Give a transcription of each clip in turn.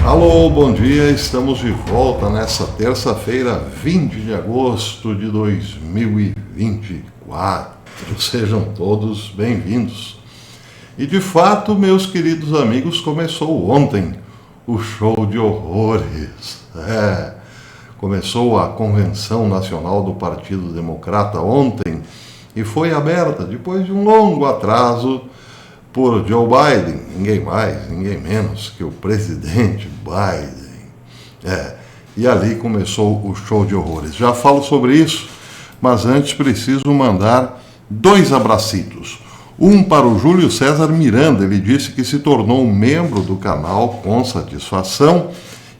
Alô, bom dia, estamos de volta nessa terça-feira, 20 de agosto de 2024. Sejam todos bem-vindos. E de fato, meus queridos amigos, começou ontem o show de horrores. Começou a Convenção Nacional do Partido Democrata ontem e foi aberta, depois de um longo atraso, por Joe Biden, ninguém mais, ninguém menos que o presidente Biden. E ali começou o show de horrores. Já falo sobre isso, mas antes preciso mandar 2 abracitos. Um para o Júlio César Miranda, ele disse que se tornou um membro do canal com satisfação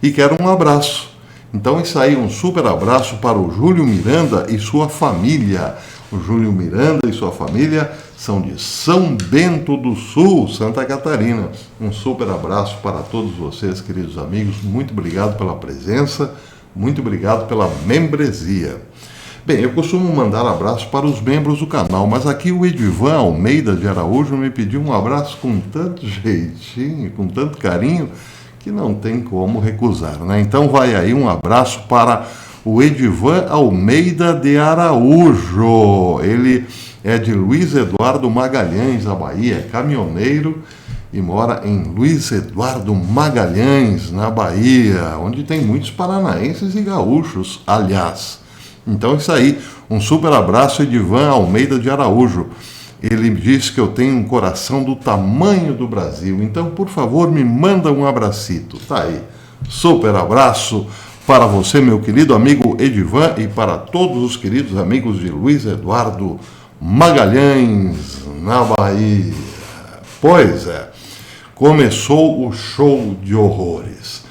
e quer um abraço. Então isso aí, um super abraço para o Júlio Miranda e sua família. O Júlio Miranda e sua família são de São Bento do Sul, Santa Catarina. Um super abraço para todos vocês, queridos amigos. Muito obrigado pela presença, muito obrigado pela membresia. Bem, eu costumo mandar abraços para os membros do canal, mas aqui o Edivan Almeida de Araújo me pediu um abraço com tanto jeitinho, com tanto carinho, que não tem como recusar, né? Então vai aí um abraço para o Edivan Almeida de Araújo. Ele é de Luiz Eduardo Magalhães, na Bahia, é caminhoneiro e mora em Luiz Eduardo Magalhães, na Bahia, onde tem muitos paranaenses e gaúchos, aliás. Então isso aí, um super abraço, Edivan Almeida de Araújo. Ele diz que eu tenho um coração do tamanho do Brasil, então por favor me manda um abracito. Tá aí, super abraço para você, meu querido amigo Edivan, e para todos os queridos amigos de Luiz Eduardo Magalhães, na Bahia. Pois é, começou o show de horrores.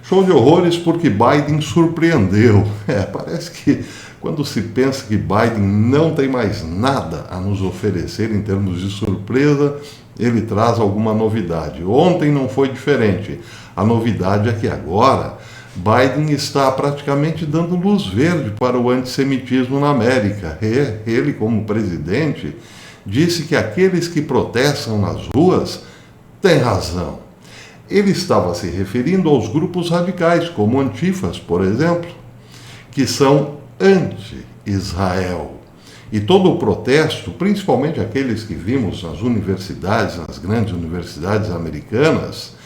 Show de horrores porque Biden surpreendeu. Parece que quando se pensa que Biden não tem mais nada a nos oferecer em termos de surpresa, ele traz alguma novidade. Ontem não foi diferente. A novidade é que agora Biden está praticamente dando luz verde para o antissemitismo na América. Ele, como presidente, disse que aqueles que protestam nas ruas têm razão. Ele estava se referindo aos grupos radicais, como Antifas, por exemplo, que são anti-Israel. E todo o protesto, principalmente aqueles que vimos nas universidades, nas grandes universidades americanas,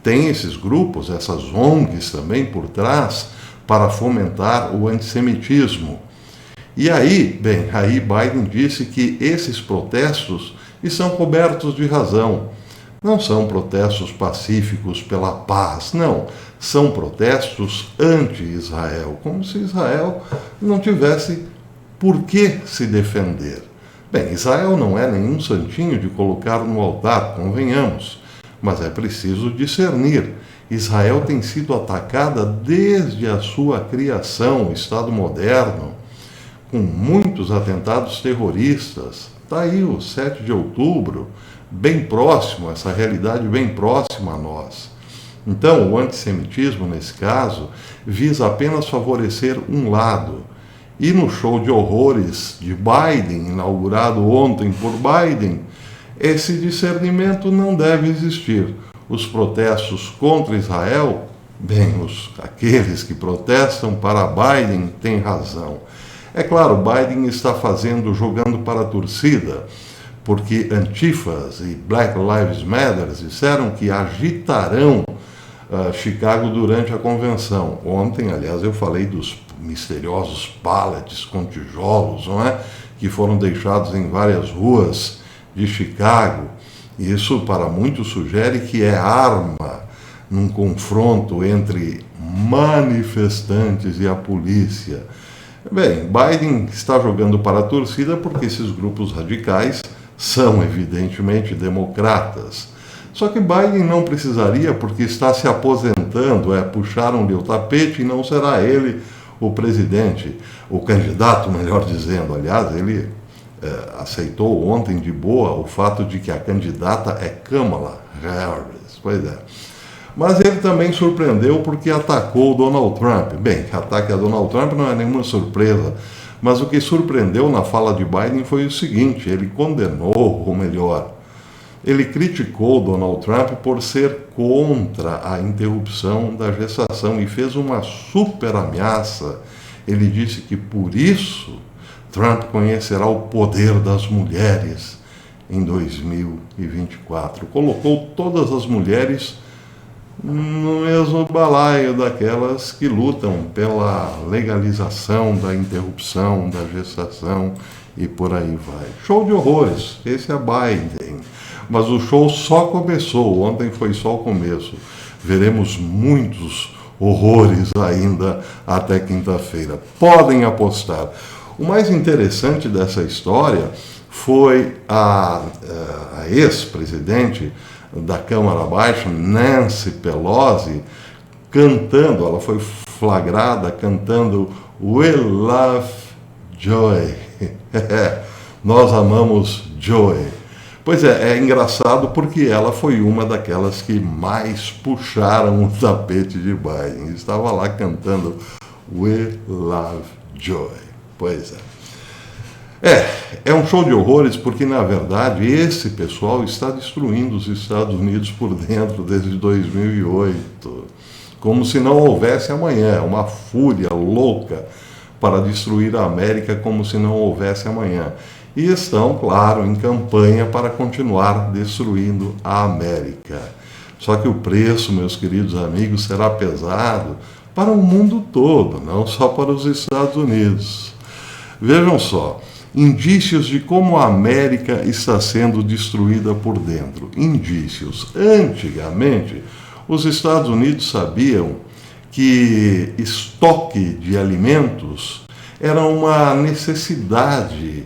tem esses grupos, essas ONGs também por trás, para fomentar o antissemitismo. E aí, aí Biden disse que esses protestos estão cobertos de razão. Não são protestos pacíficos pela paz, não. São protestos anti-Israel, como se Israel não tivesse por que se defender. Israel não é nenhum santinho de colocar no altar, convenhamos. Mas é preciso discernir. Israel tem sido atacada desde a sua criação, o Estado moderno, com muitos atentados terroristas. Está aí o 7 de outubro, bem próximo, essa realidade bem próxima a nós. Então, o antissemitismo, nesse caso, visa apenas favorecer um lado. E no show de horrores de Biden, inaugurado ontem por Biden, esse discernimento não deve existir. Os protestos contra Israel, aqueles que protestam para Biden têm razão. É claro, Biden está jogando para a torcida, porque Antifas e Black Lives Matter disseram que agitarão Chicago durante a convenção. Ontem, aliás, eu falei dos misteriosos pallets com tijolos, não é? Que foram deixados em várias ruas de Chicago. Isso para muitos sugere que é arma num confronto entre manifestantes e a polícia. Biden está jogando para a torcida porque esses grupos radicais são evidentemente democratas. Só que Biden não precisaria, porque está se aposentando, puxaram-lhe o tapete e não será ele o presidente, o candidato, melhor dizendo. Aliás, ele aceitou ontem de boa o fato de que a candidata é Kamala Harris. Pois é. Mas ele também surpreendeu porque atacou Donald Trump. Ataque a Donald Trump não é nenhuma surpresa, mas o que surpreendeu na fala de Biden foi o seguinte: ele condenou, ou melhor, Ele criticou Donald Trump por ser contra a interrupção da gestação e fez uma super ameaça. Ele disse que por isso Trump conhecerá o poder das mulheres em 2024. Colocou todas as mulheres no mesmo balaio daquelas que lutam pela legalização da interrupção da gestação e por aí vai. Show de horrores, esse é Biden. Mas o show só começou, ontem foi só o começo. Veremos muitos horrores ainda até quinta-feira. Podem apostar. O mais interessante dessa história foi a ex-presidente da Câmara Baixa, Nancy Pelosi, cantando, ela foi flagrada cantando We Love Joy. Nós amamos Joy. Pois é engraçado porque ela foi uma daquelas que mais puxaram o tapete de Biden. Estava lá cantando We Love Joy. Pois é um show de horrores porque, na verdade, esse pessoal está destruindo os Estados Unidos por dentro desde 2008. Como se não houvesse amanhã, uma fúria louca para destruir a América como se não houvesse amanhã. E estão, claro, em campanha para continuar destruindo a América. Só que o preço, meus queridos amigos, será pesado para o mundo todo, não só para os Estados Unidos. Vejam só, indícios de como a América está sendo destruída por dentro. Indícios. Antigamente, os Estados Unidos sabiam que estoque de alimentos era uma necessidade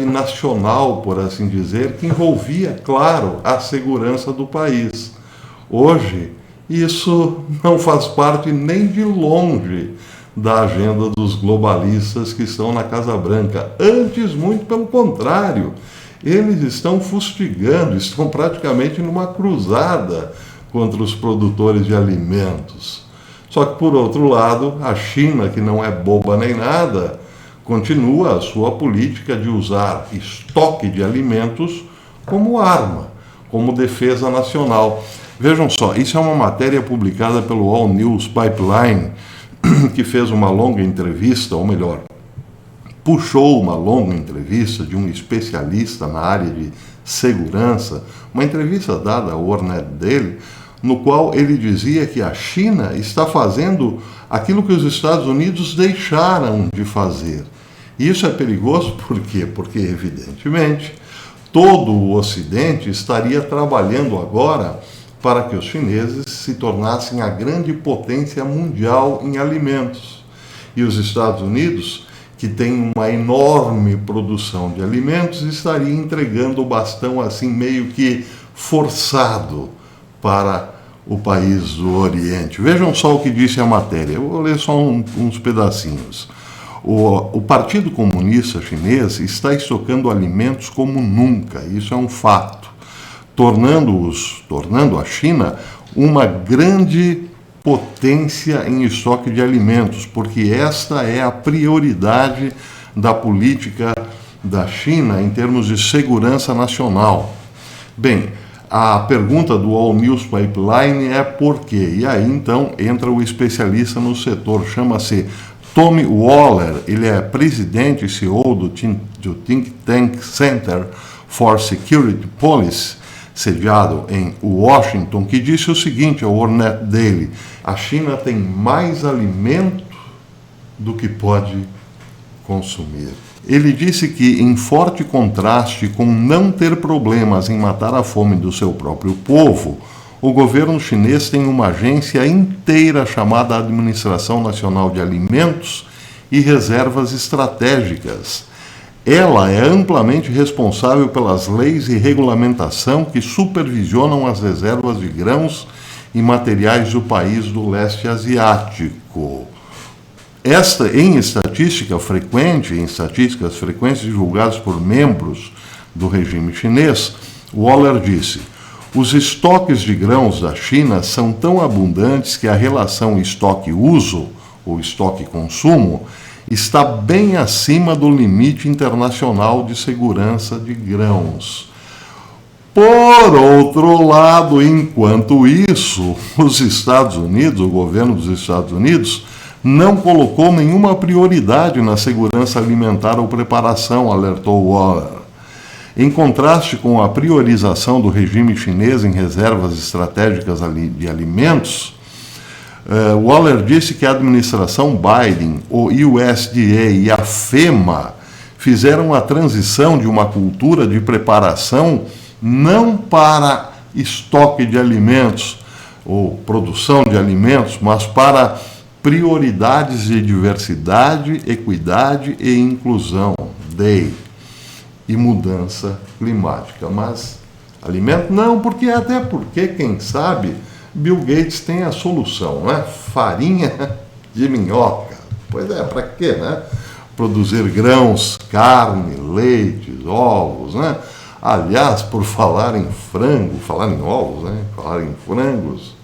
nacional, por assim dizer, que envolvia, claro, a segurança do país. Hoje, isso não faz parte nem de longe da agenda dos globalistas que estão na Casa Branca. Antes, muito pelo contrário, eles estão fustigando, estão praticamente numa cruzada contra os produtores de alimentos. Só que, por outro lado, a China, que não é boba nem nada, continua a sua política de usar estoque de alimentos como arma, como defesa nacional. Vejam só, isso é uma matéria publicada pelo All News Pipeline, que fez uma longa entrevista, ou melhor, puxou uma longa entrevista de um especialista na área de segurança, uma entrevista dada ao Ornet dele, no qual ele dizia que a China está fazendo aquilo que os Estados Unidos deixaram de fazer. E isso é perigoso por quê? Porque, evidentemente, todo o Ocidente estaria trabalhando agora para que os chineses se tornassem a grande potência mundial em alimentos. E os Estados Unidos, que tem uma enorme produção de alimentos, estaria entregando o bastão assim meio que forçado para o país do Oriente. Vejam só o que disse a matéria, eu vou ler só uns pedacinhos. O Partido Comunista Chinês está estocando alimentos como nunca, isso é um fato, tornando a China uma grande potência em estoque de alimentos, porque esta é a prioridade da política da China em termos de segurança nacional. Bem, a pergunta do All News Pipeline é por quê? E aí então entra o especialista no setor, chama-se Tommy Waller, ele é presidente e CEO do Think Tank Center for Security Policy, sediado em Washington, que disse o seguinte ao Ornet Daily: a China tem mais alimento do que pode consumir. Ele disse que, em forte contraste com não ter problemas em matar a fome do seu próprio povo, o governo chinês tem uma agência inteira chamada Administração Nacional de Alimentos e Reservas Estratégicas. Ela é amplamente responsável pelas leis e regulamentação que supervisionam as reservas de grãos e materiais do país do leste asiático. Em estatísticas frequentes divulgadas por membros do regime chinês, Waller disse: os estoques de grãos da China são tão abundantes que a relação estoque-uso, ou estoque-consumo, está bem acima do limite internacional de segurança de grãos. Por outro lado, enquanto isso, os Estados Unidos, o governo dos Estados Unidos, não colocou nenhuma prioridade na segurança alimentar ou preparação, alertou Waller. Em contraste com a priorização do regime chinês em reservas estratégicas de alimentos, Waller disse que a administração Biden, o USDA e a FEMA fizeram a transição de uma cultura de preparação não para estoque de alimentos ou produção de alimentos, mas para prioridades de diversidade, equidade e inclusão, DEI, e mudança climática. Mas alimento não, até porque, quem sabe, Bill Gates tem a solução, né? Farinha de minhoca. Pois é, para quê, né? Produzir grãos, carne, leites, ovos, né? Aliás, por falar em frango, falar em ovos, né? Falar em frangos,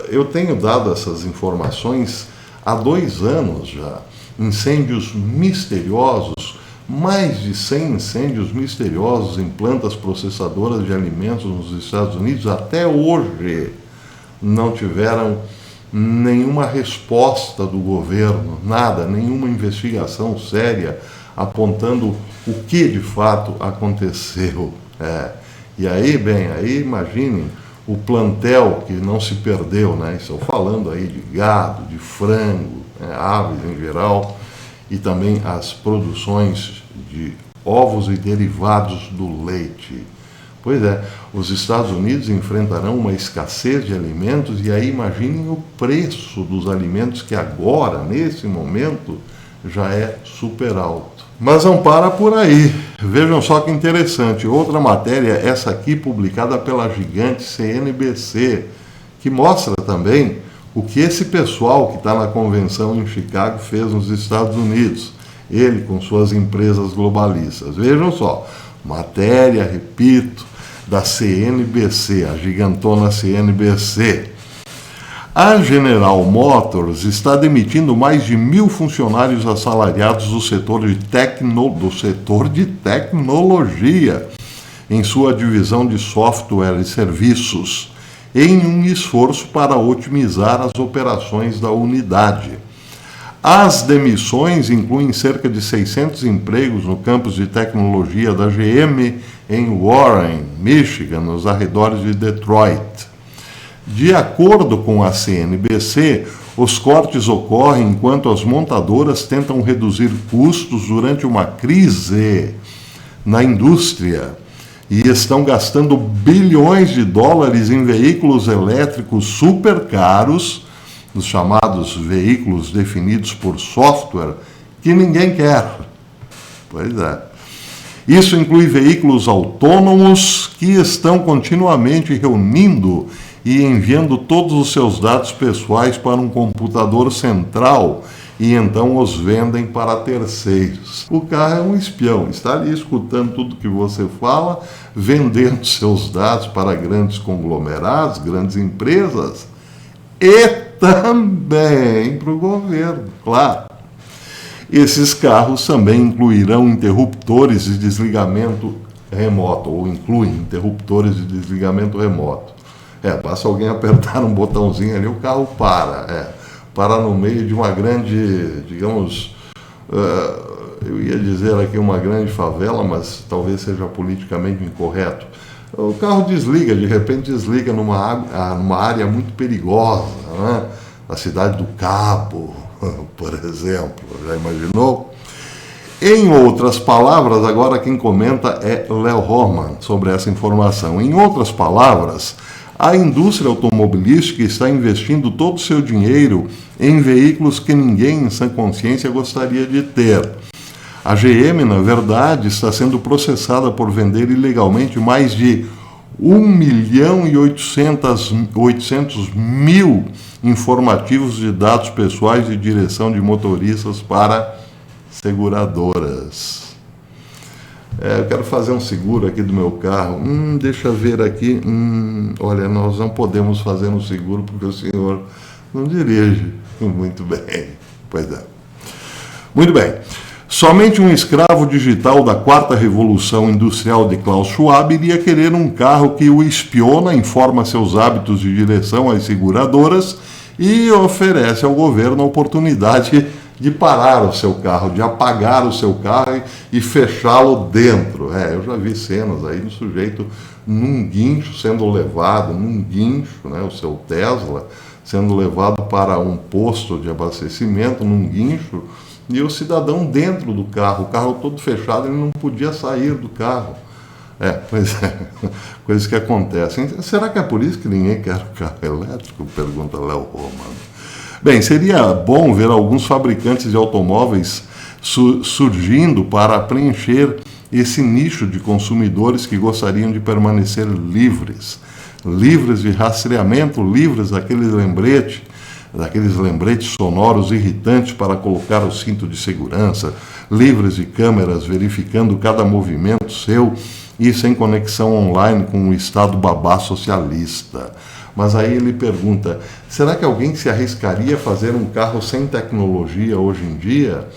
eu tenho dado essas informações há 2 anos já. Incêndios misteriosos, mais de 100 incêndios misteriosos em plantas processadoras de alimentos nos Estados Unidos, até hoje não tiveram nenhuma resposta do governo, nada, nenhuma investigação séria apontando o que de fato aconteceu. E aí, aí imaginem o plantel que não se perdeu, né? Estou falando aí de gado, de frango, aves em geral, e também as produções de ovos e derivados do leite. Pois é, os Estados Unidos enfrentarão uma escassez de alimentos, e aí imaginem o preço dos alimentos que agora, nesse momento, já é super alto. Mas não para por aí. Vejam só que interessante. Outra matéria, essa aqui publicada pela gigante CNBC, que mostra também o que esse pessoal que está na convenção em Chicago fez nos Estados Unidos. Ele com suas empresas globalistas. Vejam só, matéria, repito, da CNBC, a gigantona CNBC. A General Motors está demitindo mais de 1.000 funcionários assalariados do setor de tecnologia, em sua divisão de software e serviços, em um esforço para otimizar as operações da unidade. As demissões incluem cerca de 600 empregos no campus de tecnologia da GM em Warren, Michigan, nos arredores de Detroit. De acordo com a CNBC, os cortes ocorrem enquanto as montadoras tentam reduzir custos durante uma crise na indústria e estão gastando bilhões de dólares em veículos elétricos super caros, os chamados veículos definidos por software, que ninguém quer. Pois é. Isso inclui veículos autônomos que estão continuamente reunindo e enviando todos os seus dados pessoais para um computador central e então os vendem para terceiros. O carro é um espião, está ali escutando tudo que você fala, vendendo seus dados para grandes conglomerados, grandes empresas e também para o governo, claro. Esses carros também incluirão interruptores de desligamento remoto, ou incluem interruptores de desligamento remoto. Basta alguém apertar um botãozinho ali, o carro para. Para no meio de uma grande, digamos, eu ia dizer aqui uma grande favela, mas talvez seja politicamente incorreto. O carro desliga, de repente desliga numa área muito perigosa, né? Na cidade do Cabo, por exemplo, já imaginou? Em outras palavras, agora quem comenta é Léo Roman sobre essa informação. Em outras palavras, a indústria automobilística está investindo todo o seu dinheiro em veículos que ninguém em sã consciência gostaria de ter. A GM, na verdade, está sendo processada por vender ilegalmente mais de 1.800.000 informativos de dados pessoais de direção de motoristas para seguradoras. Eu quero fazer um seguro aqui do meu carro. Deixa eu ver aqui. Olha, nós não podemos fazer um seguro porque o senhor não dirige muito bem. Pois é. Muito bem. Somente um escravo digital da quarta revolução industrial de Klaus Schwab iria querer um carro que o espiona, informa seus hábitos de direção às seguradoras e oferece ao governo a oportunidade de parar o seu carro, de apagar o seu carro e fechá-lo dentro. Eu já vi cenas aí do sujeito num guincho sendo levado, né, o seu Tesla, sendo levado para um posto de abastecimento, num guincho, e o cidadão dentro do carro, o carro todo fechado, ele não podia sair do carro. Pois é, coisas que acontecem. Será que é por isso que ninguém quer o carro elétrico? Pergunta Léo Romano. Bem, seria bom ver alguns fabricantes de automóveis surgindo para preencher esse nicho de consumidores que gostariam de permanecer livres de rastreamento, livres daqueles lembretes sonoros irritantes para colocar o cinto de segurança, livres de câmeras verificando cada movimento seu e sem conexão online com o Estado babá socialista. Mas aí ele pergunta, será que alguém se arriscaria a fazer um carro sem tecnologia hoje em dia?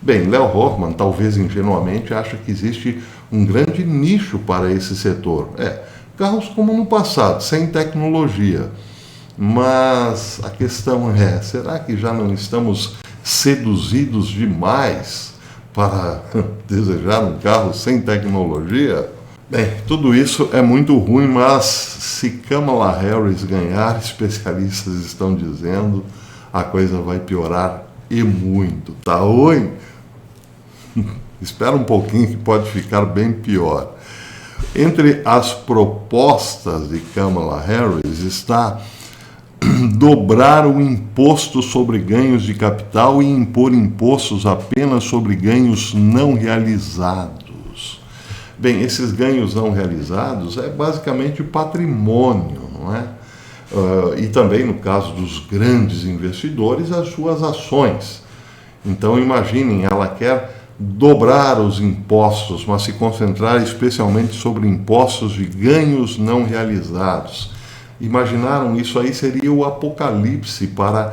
Bem, Léo Hoffmann, talvez ingenuamente, acha que existe um grande nicho para esse setor. Carros como no passado, sem tecnologia. Mas a questão é, será que já não estamos seduzidos demais para desejar um carro sem tecnologia? Bem, tudo isso é muito ruim, mas se Kamala Harris ganhar, especialistas estão dizendo, a coisa vai piorar e muito. Tá ruim? Espera um pouquinho que pode ficar bem pior. Entre as propostas de Kamala Harris está dobrar o imposto sobre ganhos de capital e impor impostos apenas sobre ganhos não realizados. Bem, esses ganhos não realizados é basicamente patrimônio, não é? E também, no caso dos grandes investidores, as suas ações. Então, imaginem, ela quer dobrar os impostos, mas se concentrar especialmente sobre impostos de ganhos não realizados. Imaginaram, isso aí seria o apocalipse para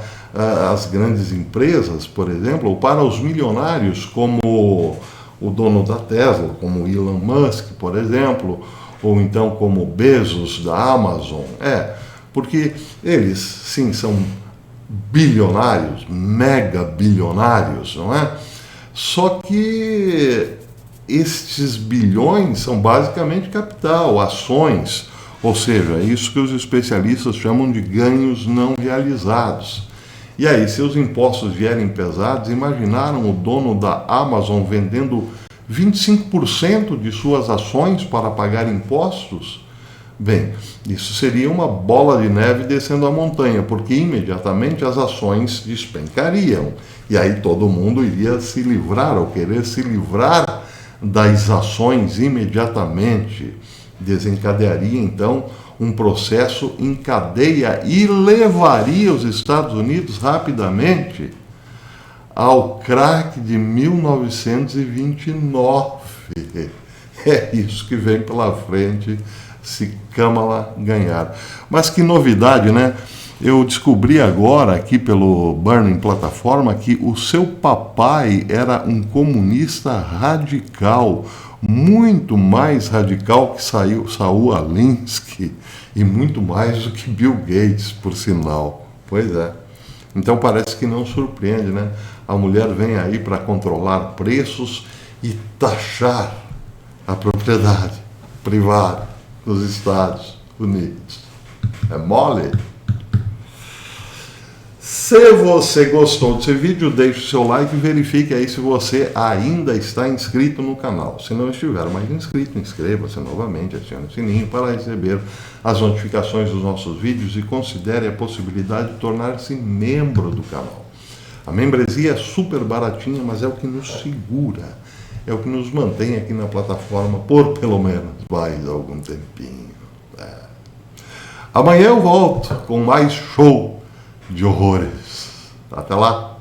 as grandes empresas, por exemplo, ou para os milionários, como o dono da Tesla, como Elon Musk, por exemplo, ou então como Bezos da Amazon. Porque eles, sim, são bilionários, mega bilionários, não é? Só que estes bilhões são basicamente capital, ações, ou seja, é isso que os especialistas chamam de ganhos não realizados. E aí, se os impostos vierem pesados, imaginaram o dono da Amazon vendendo 25% de suas ações para pagar impostos? Bem, isso seria uma bola de neve descendo a montanha, porque imediatamente as ações despencariam. E aí todo mundo iria se livrar, ou querer se livrar das ações imediatamente. Desencadearia, então, um processo em cadeia e levaria os Estados Unidos rapidamente ao crack de 1929. É isso que vem pela frente se Kamala ganhar. Mas que novidade, né? Eu descobri agora aqui pelo Burning Plataforma que o seu papai era um comunista radical, muito mais radical que Saul Alinsky e muito mais do que Bill Gates, por sinal. Pois é. Então parece que não surpreende, né? A mulher vem aí para controlar preços e taxar a propriedade privada nos Estados Unidos. É mole? Se você gostou desse vídeo, deixe o seu like e verifique aí se você ainda está inscrito no canal. Se não estiver mais inscrito, inscreva-se novamente, acione o sininho para receber as notificações dos nossos vídeos e considere a possibilidade de tornar-se membro do canal. A membresia é super baratinha, mas é o que nos segura, é o que nos mantém aqui na plataforma por pelo menos mais algum tempinho. Amanhã eu volto com mais show de horrores. Até lá!